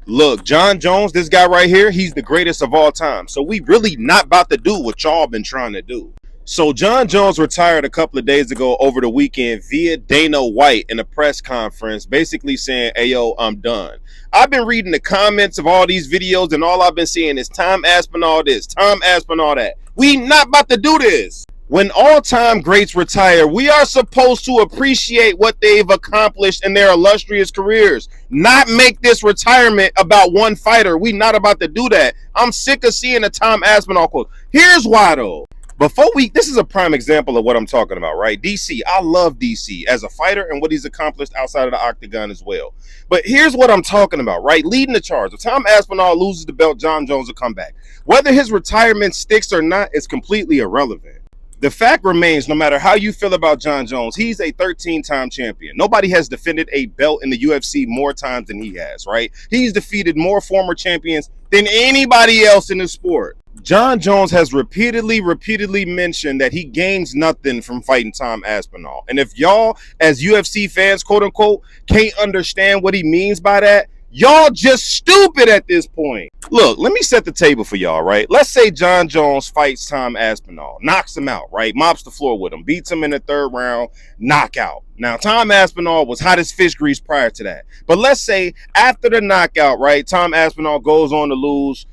Look, Jon Jones, this guy right here, he's the greatest of all time. So we really not about to do what y'all been trying to do. So Jon Jones retired a couple of days ago over the weekend via Dana White in a press conference, basically saying, hey, yo, I'm done. I've been reading the comments of all these videos, and all I've been seeing is Tom Aspinall this, Tom Aspinall that. We not about to do this. When all-time greats retire, we are supposed to appreciate what they've accomplished in their illustrious careers, not make this retirement about one fighter. We not about to do that. I'm sick of seeing the Tom Aspinall quote. Here's why, though. This is a prime example of what I'm talking about, right? DC, I love DC as a fighter and what he's accomplished outside of the octagon as well. But here's what I'm talking about, right? Leading the charge. If Tom Aspinall loses the belt, Jon Jones will come back. Whether his retirement sticks or not is completely irrelevant. The fact remains, no matter how you feel about Jon Jones, he's a 13-time champion. Nobody has defended a belt in the UFC more times than he has, right? He's defeated more former champions than anybody else in the sport. Jon Jones has repeatedly mentioned that he gains nothing from fighting Tom Aspinall. And if y'all, as UFC fans, quote unquote, can't understand what he means by that, y'all just stupid at this point. Look, let me set the table for y'all, right? Let's say Jon Jones fights Tom Aspinall, knocks him out, right? Mops the floor with him, beats him in the third round, knockout. Now, Tom Aspinall was hot as fish grease prior to that. But let's say after the knockout, right, Tom Aspinall goes on to lose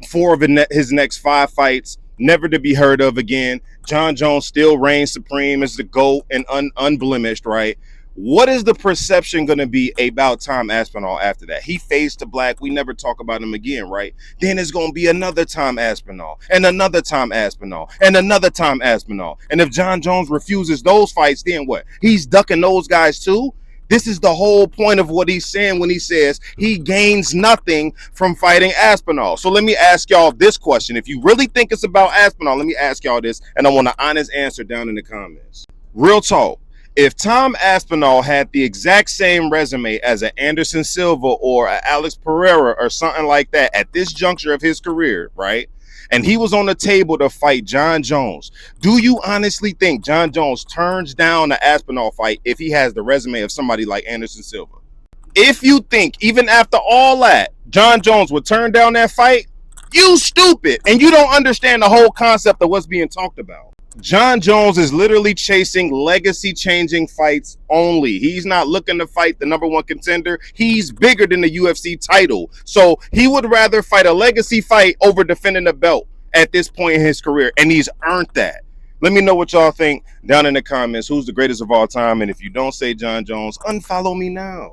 4 of his next 5 fights, never to be heard of again. Jon Jones still reigns supreme as the GOAT and unblemished, right? What is the perception going to be about Tom Aspinall after that? He fades to black. We never talk about him again, right? Then there's going to be another Tom Aspinall and another Tom Aspinall and another Tom Aspinall. And if Jon Jones refuses those fights, then what? He's ducking those guys too? This is the whole point of what he's saying when he says he gains nothing from fighting Aspinall. So let me ask y'all this question. If you really think it's about Aspinall, let me ask y'all this, and I want an honest answer down in the comments. Real talk. If Tom Aspinall had the exact same resume as an Anderson Silva or an Alex Pereira or something like that at this juncture of his career, right? And he was on the table to fight Jon Jones, do you honestly think Jon Jones turns down the Aspinall fight if he has the resume of somebody like Anderson Silva? If you think, even after all that, Jon Jones would turn down that fight, you stupid. And you don't understand the whole concept of what's being talked about. Jon Jones is literally chasing legacy-changing fights only. He's not looking to fight the number 1 contender. He's bigger than the UFC title. So he would rather fight a legacy fight over defending the belt at this point in his career, and he's earned that. Let me know what y'all think down in the comments. Who's the greatest of all time? And if you don't say Jon Jones, unfollow me now.